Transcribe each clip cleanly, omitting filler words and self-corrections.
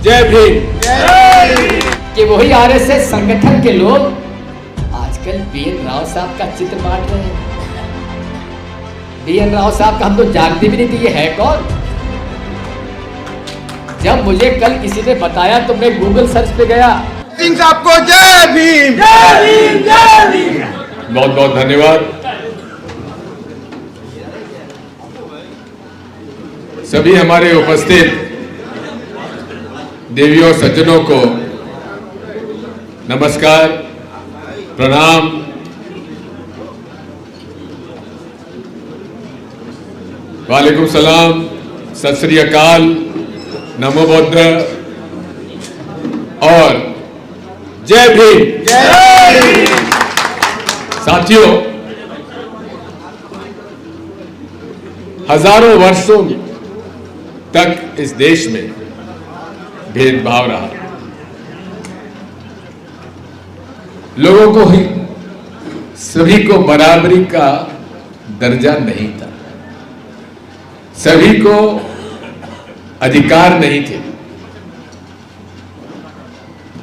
जय भीम। कि वही आरएसएस संगठन के लोग आजकल बीएन राव साहब का चित्र बांट रहे हैं। बीएन राव साहब का हम तो जानते भी नहीं थे ये है कौन। जब मुझे कल किसी ने बताया तो मैं गूगल सर्च पे गया। सिंह साहब को जय भीम। जय भीम, जय भीम। बहुत बहुत धन्यवाद। सभी हमारे उपस्थित देवियों सज्जनों को नमस्कार, प्रणाम। वालेकुम सलाम, सत श्री अकाल, नमो बुद्ध और जय भीम। जय भीम। साथियों, हजारों वर्षों तक इस देश में भेदभाव रहा। लोगों को ही सभी को बराबरी का दर्जा नहीं था, सभी को अधिकार नहीं थे।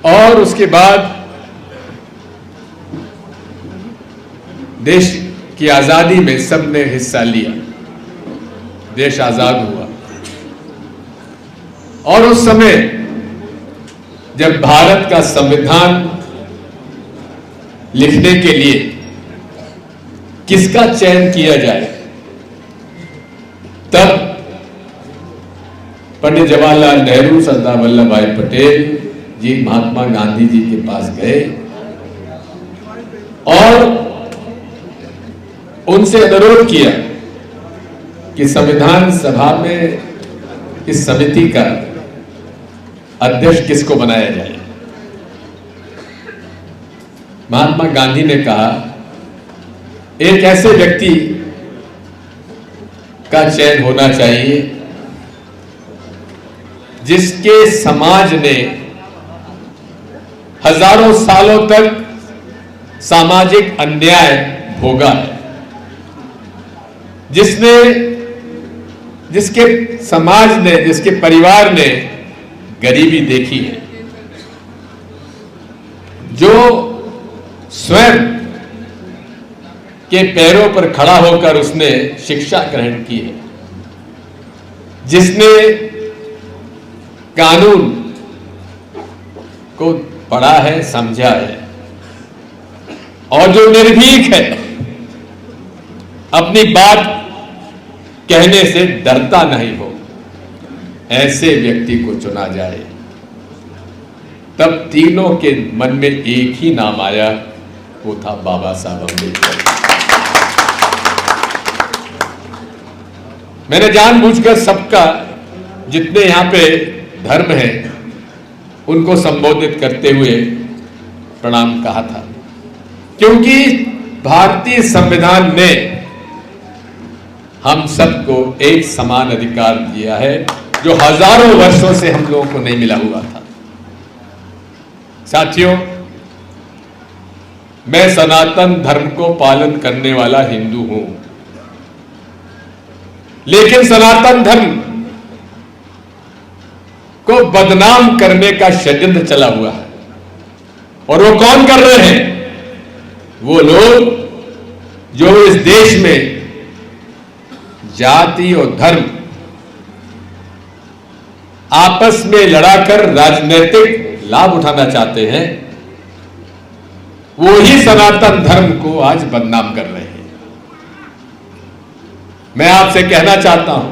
और उसके बाद देश की आजादी में सबने हिस्सा लिया, देश आजाद हुआ। और उस समय जब भारत का संविधान लिखने के लिए किसका चयन किया जाए, तब पंडित जवाहरलाल नेहरू, सरदार वल्लभ भाई पटेल जी महात्मा गांधी जी के पास गए और उनसे अनुरोध किया कि संविधान सभा में इस समिति का अध्यक्ष किसको बनाया जाए। महात्मा गांधी ने कहा, एक ऐसे व्यक्ति का चयन होना चाहिए जिसके समाज ने हजारों सालों तक सामाजिक अन्याय भोगा है, जिसके समाज ने, जिसके परिवार ने गरीबी देखी है, जो स्वयं के पैरों पर खड़ा होकर उसने शिक्षा ग्रहण की है, जिसने कानून को पढ़ा है, समझा है और जो निर्भीक है, अपनी बात कहने से डरता नहीं हो, ऐसे व्यक्ति को चुना जाए। तब तीनों के मन में एक ही नाम आया, वो था बाबा साहब अम्बेडकर। मैंने जानबूझकर सबका, जितने यहां पे धर्म है, उनको संबोधित करते हुए प्रणाम कहा था, क्योंकि भारतीय संविधान ने हम सबको एक समान अधिकार दिया है, जो हजारों वर्षों से हम लोगों को नहीं मिला हुआ था। साथियों, मैं सनातन धर्म को पालन करने वाला हिंदू हूं, लेकिन सनातन धर्म को बदनाम करने का षड्यंत्र चला हुआ है। और वो कौन कर रहे हैं? वो लोग जो इस देश में जाति और धर्म आपस में लड़ाकर राजनीतिक लाभ उठाना चाहते हैं, वो ही सनातन धर्म को आज बदनाम कर रहे हैं। मैं आपसे कहना चाहता हूं,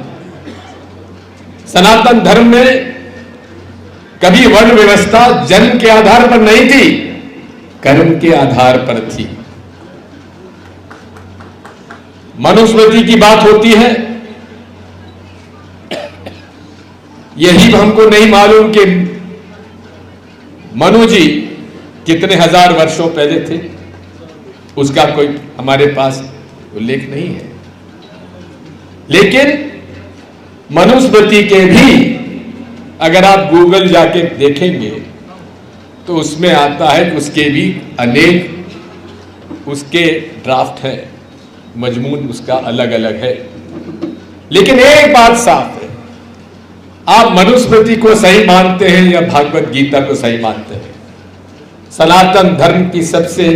सनातन धर्म में कभी वर्ण व्यवस्था जन्म के आधार पर नहीं थी, कर्म के आधार पर थी। मनुस्मृति की बात होती है, यही हमको नहीं मालूम कि मनु जी कितने हजार वर्षों पहले थे, उसका कोई हमारे पास उल्लेख नहीं है। लेकिन मनुस्मृति के भी अगर आप गूगल जाके देखेंगे तो उसमें आता है कि उसके भी अनेक उसके ड्राफ्ट हैं, मजमून उसका अलग अलग है। लेकिन एक बात साफ है, आप मनुस्मृति को सही मानते हैं या भागवत गीता को सही मानते हैं? सनातन धर्म की सबसे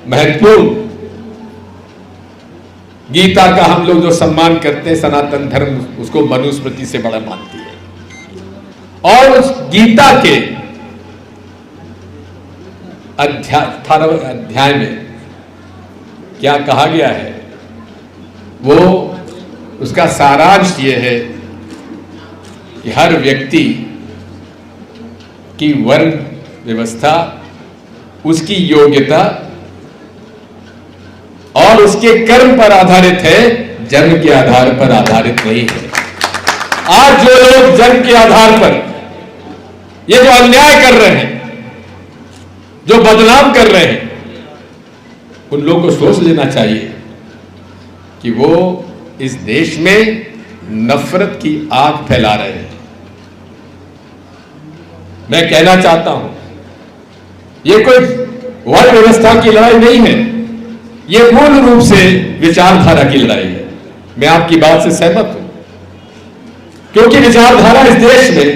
महत्वपूर्ण गीता का हम लोग जो सम्मान करते हैं, सनातन धर्म उसको मनुस्मृति से बड़ा मानती है। और उस गीता के 18वें अध्याय में क्या कहा गया है, वो उसका सारांश ये है कि हर व्यक्ति की वर्ण व्यवस्था, उसकी योग्यता और उसके कर्म पर आधारित है, जन्म के आधार पर आधारित नहीं है। आज जो लोग जन्म के आधार पर ये जो अन्याय कर रहे हैं, जो बदनाम कर रहे हैं, उन लोगों को सोच लेना चाहिए कि वो इस देश में नफरत की आग फैला रहे हैं। मैं कहना चाहता हूं, ये कोई वर्ण व्यवस्था की लड़ाई नहीं है, ये मूल रूप से विचारधारा की लड़ाई है। मैं आपकी बात से सहमत हूं, क्योंकि विचारधारा इस देश में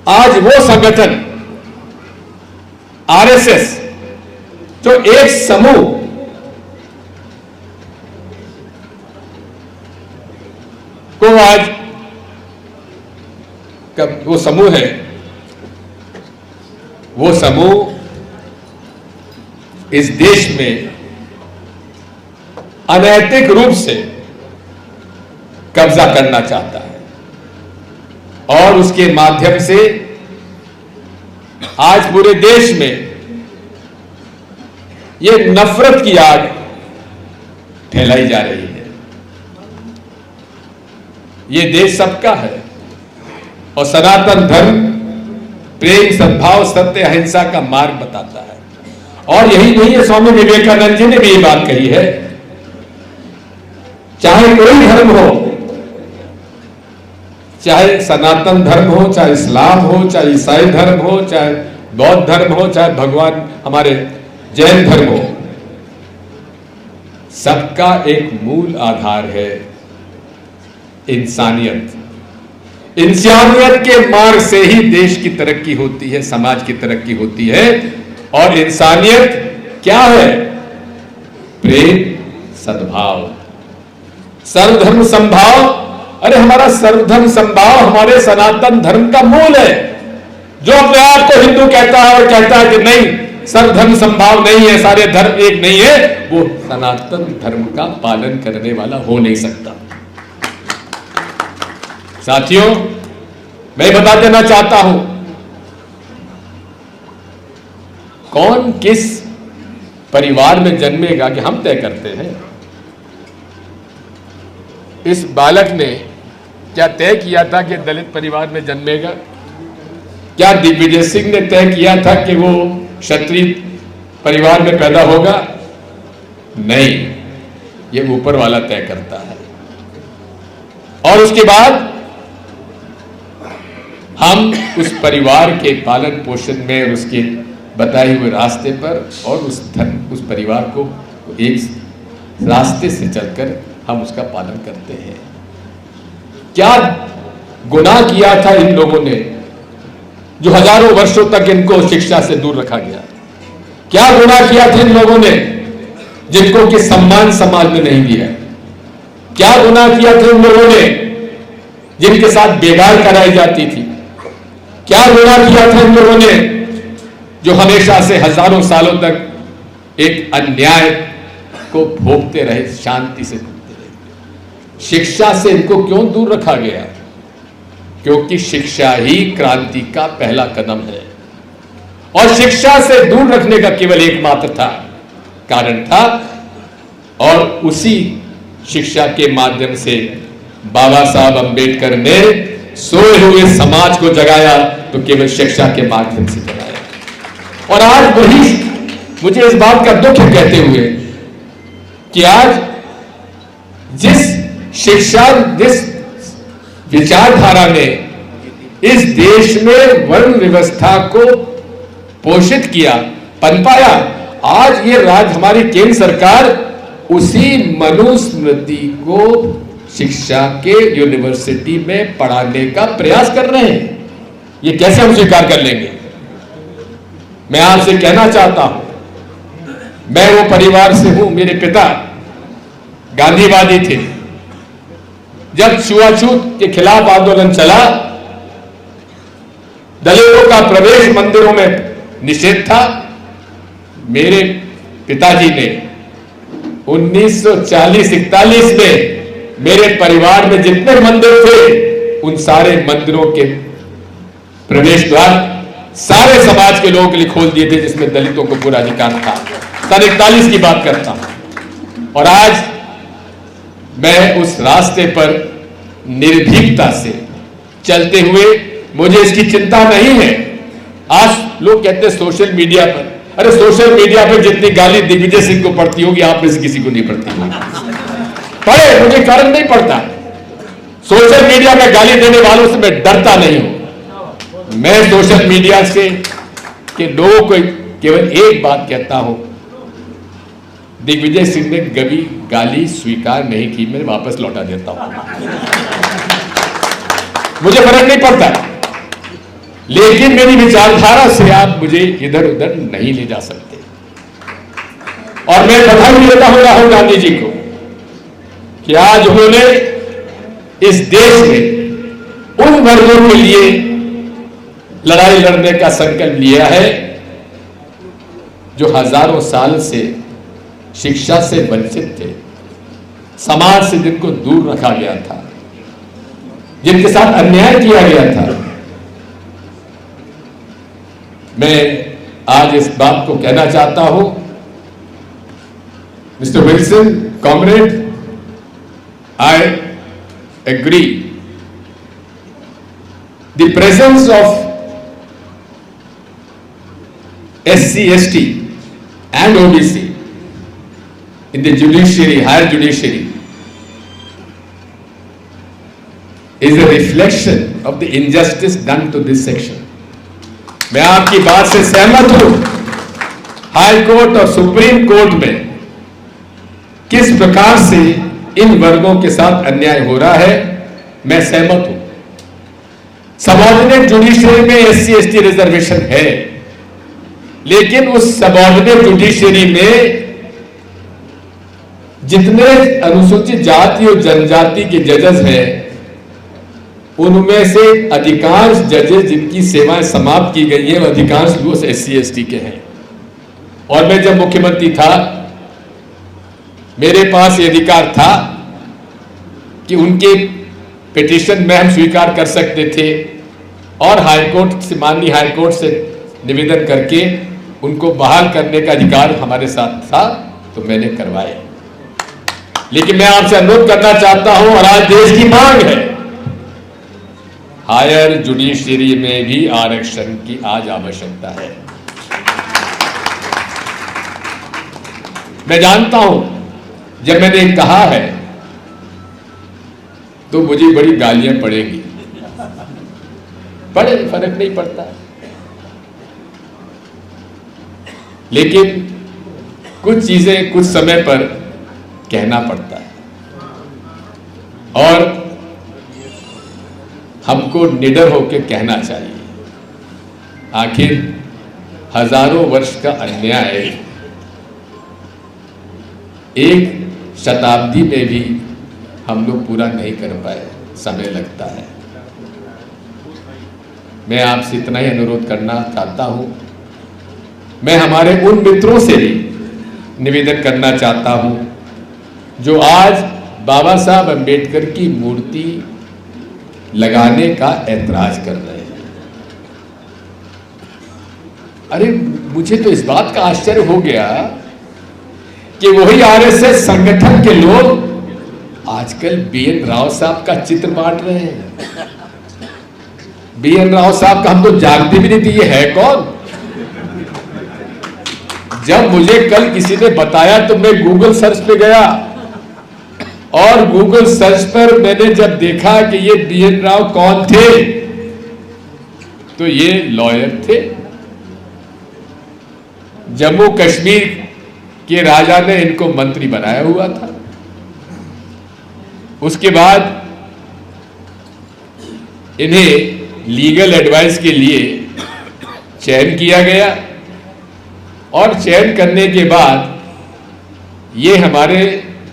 आज वो संगठन आरएसएस जो एक समूह को आज कब वो समूह है, वो समूह इस देश में अनैतिक रूप से कब्जा करना चाहता है और उसके माध्यम से आज पूरे देश में ये नफरत की आग फैलाई जा रही है। ये देश सबका है और सनातन धर्म प्रेम, सद्भाव, सत्य, अहिंसा का मार्ग बताता है। और यही नहीं है, स्वामी विवेकानंद जी ने भी ये बात कही है, चाहे कोई धर्म हो, चाहे सनातन धर्म हो, चाहे इस्लाम हो, चाहे ईसाई धर्म हो, चाहे बौद्ध धर्म हो, चाहे भगवान हमारे जैन धर्म हो, सबका एक मूल आधार है इंसानियत। इंसानियत के मार्ग से ही देश की तरक्की होती है, समाज की तरक्की होती है। और इंसानियत क्या है? प्रेम, सद्भाव, सर्वधर्म समभाव। अरे हमारा सर्वधर्म समभाव हमारे सनातन धर्म का मूल है। जो अपने आप को हिंदू कहता है और कहता है कि नहीं, सर्वधर्म समभाव नहीं है, सारे धर्म एक नहीं है, वो सनातन धर्म का पालन करने वाला हो नहीं सकता। साथियों, मैं बता देना चाहता हूं, कौन किस परिवार में जन्मेगा कि हम तय करते हैं। इस बालक ने क्या तय किया था कि दलित परिवार में जन्मेगा? क्या दिग्विजय सिंह ने तय किया था कि वो क्षत्रिय परिवार में पैदा होगा? नहीं, ये ऊपर वाला तय करता है। और उसके बाद हम उस परिवार के पालन पोषण में और उसके बताए हुए रास्ते पर और उस परिवार को एक रास्ते से चलकर हम उसका पालन करते हैं। क्या गुनाह किया था इन लोगों ने जो हजारों वर्षों तक इनको शिक्षा से दूर रखा गया? क्या गुनाह किया था इन लोगों ने जिनको कि सम्मान समाज में नहीं दिया? क्या गुनाह किया था इन लोगों ने जिनके साथ बेगार कराई जाती थी? क्या गुनाह किया था इन लोगों ने जो हमेशा से हजारों सालों तक एक अन्याय को भोगते रहे, शांति से भोगते रहे? शिक्षा से इनको क्यों दूर रखा गया? क्योंकि शिक्षा ही क्रांति का पहला कदम है। और शिक्षा से दूर रखने का केवल एकमात्र कारण था और उसी शिक्षा के माध्यम से बाबा साहब अंबेडकर ने सोए हुए समाज को जगाया, तो केवल शिक्षा के माध्यम से जगाया। और आज वही मुझे इस बात का दुख है कहते हुए कि आज जिस शिक्षा, जिस विचारधारा ने इस देश में वर्ण व्यवस्था को पोषित किया, पनपाया, आज ये हमारी केंद्र सरकार उसी मनुस्मृति को शिक्षा के यूनिवर्सिटी में पढ़ाने का प्रयास कर रहे हैं। ये कैसे हम स्वीकार कर लेंगे? मैं आपसे कहना चाहता हूं, मैं वो परिवार से हूं, मेरे पिता गांधीवादी थे। जब छुआछूत के खिलाफ आंदोलन चला, दलितों का प्रवेश मंदिरों में निषेध था। मेरे पिताजी ने 1940-41 में मेरे परिवार में जितने मंदिर थे उन सारे मंदिरों के प्रवेश द्वार सारे समाज के लोगों के लिए खोल दिए थे, जिसमें दलितों को पूरा अधिकार था। सन 41 की बात करता हूं। और आज मैं उस रास्ते पर निर्भीकता से चलते हुए, मुझे इसकी चिंता नहीं है। आज लोग कहते हैं सोशल मीडिया पर, अरे सोशल मीडिया पर जितनी गाली दिग्विजय सिंह को पड़ती होगी, आप में से किसी को नहीं पड़ती होगी। पढ़े, मुझे कारण नहीं पड़ता। सोशल मीडिया में गाली देने वालों से मैं डरता नहीं हूं। मैं सोशल मीडिया से के लोगों को केवल एक बात कहता हूं, दिग्विजय सिंह ने कभी गाली स्वीकार नहीं की, मैं वापस लौटा देता हूं। मुझे फर्क नहीं पड़ता, लेकिन मेरी विचारधारा से आप मुझे इधर उधर नहीं ले जा सकते। और मैं बधाई देता हूं राहुल गांधी जी को कि आज उन्होंने इस देश में उन वर्गों के लिए लड़ाई लड़ने का संकल्प लिया है जो हजारों साल से शिक्षा से वंचित थे, समाज से जिनको दूर रखा गया था, जिनके साथ अन्याय किया गया था। मैं आज इस बात को कहना चाहता हूं, mister Wilson, comrade, I agree. The presence of SC, ST and OBC in the judiciary, higher judiciary, is a reflection of the injustice done to this section. मैं आपकी बात से सहमत हूं। हाई कोर्ट और सुप्रीम कोर्ट में किस प्रकार से इन वर्गों के साथ अन्याय हो रहा है, मैं सहमत हूं। सबऑर्डिनेट जुडिशरी में SC, ST रिजर्वेशन है, लेकिन उस सबऑर्डिनेट जुडिशरी में जितने अनुसूचित जाति और जनजाति के जजेस हैं, उनमें से अधिकांश जजेस जिनकी सेवाएं समाप्त की गई हैं, अधिकांश लोग SC, ST के हैं। और मैं जब मुख्यमंत्री था, मेरे पास ये अधिकार था कि उनके पिटीशन में हम स्वीकार कर सकते थे और हाईकोर्ट से, माननीय हाईकोर्ट से निवेदन करके उनको बहाल करने का अधिकार हमारे साथ था, तो मैंने करवाए। लेकिन मैं आपसे अनुरोध करना चाहता हूं, और आज देश की मांग है, हायर जुडिशरी में भी आरक्षण की आज आवश्यकता है। मैं जानता हूं, जब मैंने कहा है तो मुझे बड़ी गालियां पड़ेंगी, पड़े, फर्क नहीं पड़ता। लेकिन कुछ चीजें कुछ समय पर कहना पड़ता है, और हमको निडर होकर कहना चाहिए। आखिर हजारों वर्ष का अन्याय एक शताब्दी में भी हम लोग पूरा नहीं कर पाए, समय लगता है। मैं आपसे इतना ही अनुरोध करना चाहता हूं। मैं हमारे उन मित्रों से भी निवेदन करना चाहता हूं जो आज बाबा साहब अंबेडकर की मूर्ति लगाने का ऐतराज कर रहे हैं। अरे मुझे तो इस बात का आश्चर्य हो गया कि वही आरएसएस संगठन के लोग आजकल BN राव साहब का चित्र बांट रहे हैं। BN राव साहब का हम तो जानते भी नहीं थे, ये है कौन। जब मुझे कल किसी ने बताया तो मैं गूगल सर्च पे गया, और गूगल सर्च पर मैंने जब देखा कि ये BN राव कौन थे, तो ये लॉयर थे। जम्मू कश्मीर के राजा ने इनको मंत्री बनाया हुआ था। उसके बाद इन्हें लीगल एडवाइस के लिए चयन किया गया और चयन करने के बाद ये हमारे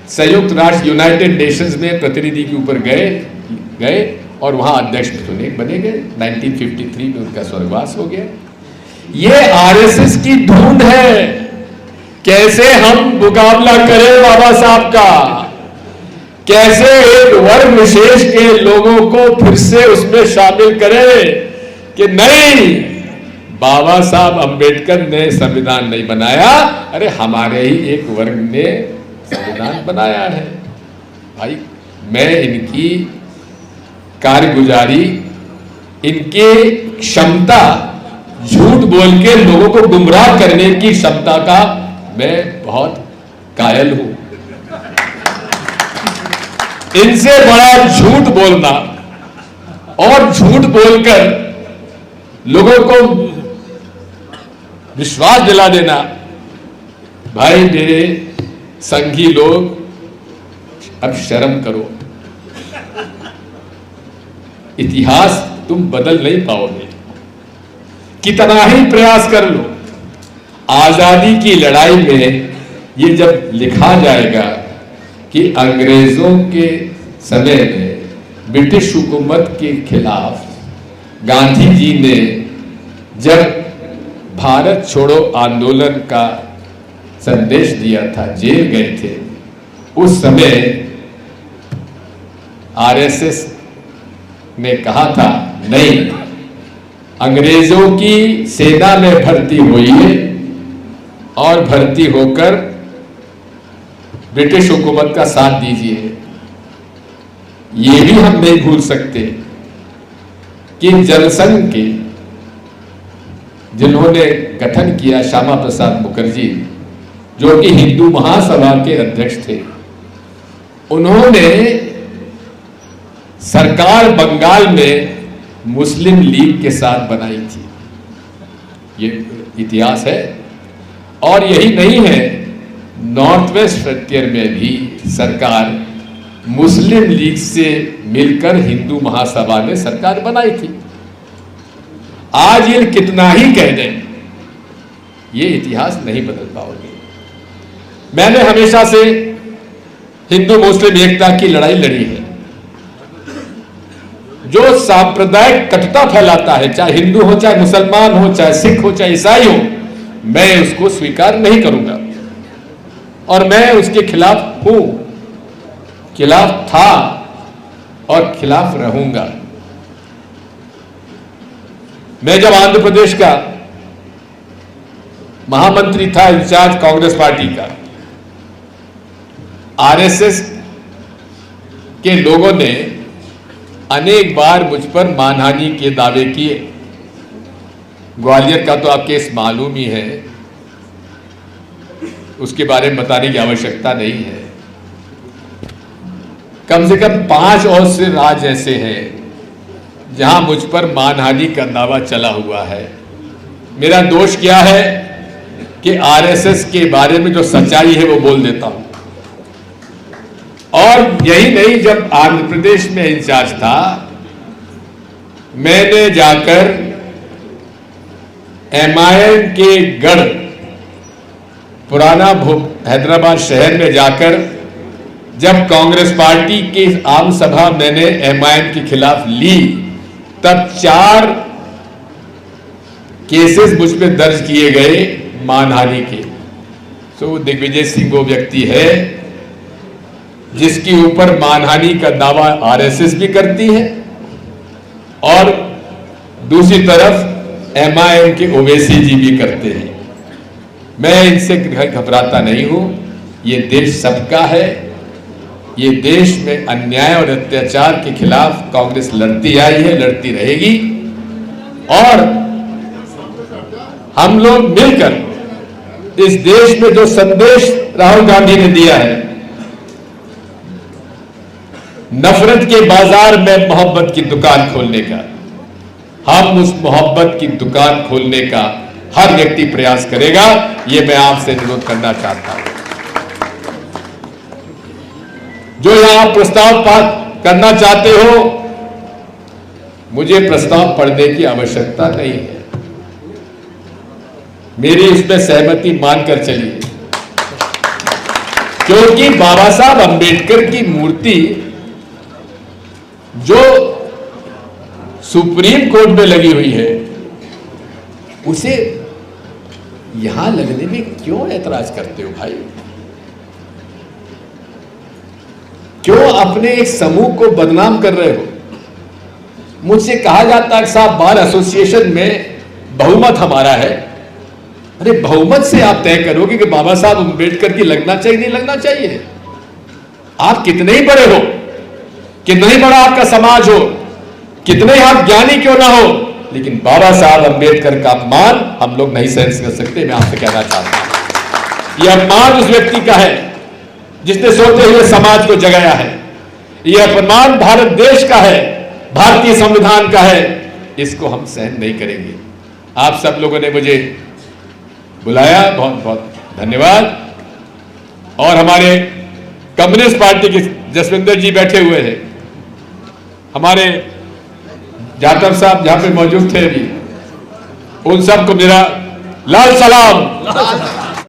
संयुक्त राष्ट्र यूनाइटेड नेशंस में प्रतिनिधि के ऊपर गए और वहां अध्यक्ष बने गए। 1953 में उनका स्वर्गवास हो गया। ये आरएसएस की धुन है। कैसे हम मुकाबला करें बाबा साहब का, कैसे एक वर्ग विशेष के लोगों को फिर से उसमें शामिल करें कि नहीं, बाबा साहब अंबेडकर ने संविधान नहीं बनाया, अरे हमारे ही एक वर्ग ने संविधान बनाया है। भाई मैं इनकी कारगुजारी, इनकी क्षमता, झूठ बोल के लोगों को गुमराह करने की क्षमता का मैं बहुत कायल हूं। इनसे बड़ा झूठ बोलना और झूठ बोलकर लोगों को विश्वास दिला देना, भाई मेरे संघी लोग अब शर्म करो। इतिहास तुम बदल नहीं पाओगे, कितना ही प्रयास कर लो। आजादी की लड़ाई में ये जब लिखा जाएगा कि अंग्रेजों के समय में ब्रिटिश हुकूमत के खिलाफ गांधी जी ने जब भारत छोड़ो आंदोलन का संदेश दिया था, जेल गए थे, उस समय आरएसएस ने कहा था नहीं, अंग्रेजों की सेना में भर्ती होइए और भर्ती होकर ब्रिटिश हुकूमत का साथ दीजिए। ये भी हम नहीं भूल सकते कि जनसंघ के जिन्होंने गठन किया, श्यामा प्रसाद मुखर्जी, जो कि हिंदू महासभा के अध्यक्ष थे, उन्होंने सरकार बंगाल में मुस्लिम लीग के साथ बनाई थी। ये इतिहास है। और यही नहीं है, नॉर्थ वेस्ट फ्रंटियर में भी सरकार मुस्लिम लीग से मिलकर हिंदू महासभा ने सरकार बनाई थी। आज ये कितना ही कह दें, ये इतिहास नहीं बदल पाओगे। मैंने हमेशा से हिंदू मुस्लिम एकता की लड़ाई लड़ी है। जो सांप्रदायिक कटुता फैलाता है, चाहे हिंदू हो, चाहे मुसलमान हो, चाहे सिख हो, चाहे ईसाई हो, मैं उसको स्वीकार नहीं करूंगा और मैं उसके खिलाफ हूं, खिलाफ था और खिलाफ रहूंगा। मैं जब आंध्र प्रदेश का महामंत्री था, इंचार्ज कांग्रेस पार्टी का, आरएसएस के लोगों ने अनेक बार मुझ पर मानहानि के दावे किए। ग्वालियर का तो आप केस मालूम ही है, उसके बारे में बताने की आवश्यकता नहीं है। कम से कम 5 और से राज्य ऐसे हैं जहां मुझ पर मानहानि का दावा चला हुआ है। मेरा दोष क्या है कि आरएसएस के बारे में जो सच्चाई है वो बोल देता हूं। और यही नहीं, जब आंध्र प्रदेश में इंचार्ज था, मैंने जाकर एमआईएम के गढ़ पुराना हैदराबाद शहर में जाकर जब कांग्रेस पार्टी की आम सभा मैंने एमआईएम के खिलाफ ली, तब 4 केसेस मुझ पे दर्ज किए गए मानहानि के। तो दिग्विजय सिंह वो व्यक्ति है जिसके ऊपर मानहानि का दावा आरएसएस भी करती है और दूसरी तरफ एमआईएम के ओवैसी जी भी करते हैं। मैं इनसे घबराता नहीं हूं। ये देश सबका है। ये देश में अन्याय और अत्याचार के खिलाफ कांग्रेस लड़ती आई है, लड़ती रहेगी और हम लोग मिलकर इस देश में जो संदेश राहुल गांधी ने दिया है, नफरत के बाजार में मोहब्बत की दुकान खोलने का, हम उस मोहब्बत की दुकान खोलने का हर व्यक्ति प्रयास करेगा। ये मैं आपसे अनुरोध करना चाहता हूं। जो यहां प्रस्ताव पास करना चाहते हो, मुझे प्रस्ताव पढ़ने की आवश्यकता नहीं है, मेरी इसमें सहमति मानकर चलिए, क्योंकि बाबा साहब अंबेडकर की मूर्ति जो सुप्रीम कोर्ट में लगी हुई है, उसे यहां लगने में क्यों ऐतराज करते हो भाई? क्यों अपने एक समूह को बदनाम कर रहे हो? मुझसे कहा जाता है साहब बार एसोसिएशन में बहुमत हमारा है। अरे बहुमत से आप तय करोगे कि बाबा साहब अंबेडकर की लगना चाहिए नहीं लगना चाहिए? आप कितने ही बड़े हो, कितना ही बड़ा आपका समाज हो, कितने ही आप ज्ञानी क्यों ना हो, लेकिन बाबा साहब अंबेडकर का अपमान हम लोग नहीं सहन कर सकते। मैं आपसे कहना चाहता हूं, यह अपमान उस व्यक्ति का है जिसने सोते हुए समाज को जगाया है। यह अपमान भारत देश का है, भारतीय संविधान का है, इसको हम सहन नहीं करेंगे। आप सब लोगों ने मुझे बुलाया, बहुत बहुत धन्यवाद। और हमारे कम्युनिस्ट पार्टी के जसविंदर जी बैठे हुए हैं, हमारे जाटव साहब जहां पे मौजूद थे अभी, उन सबको मेरा लाल सलाम।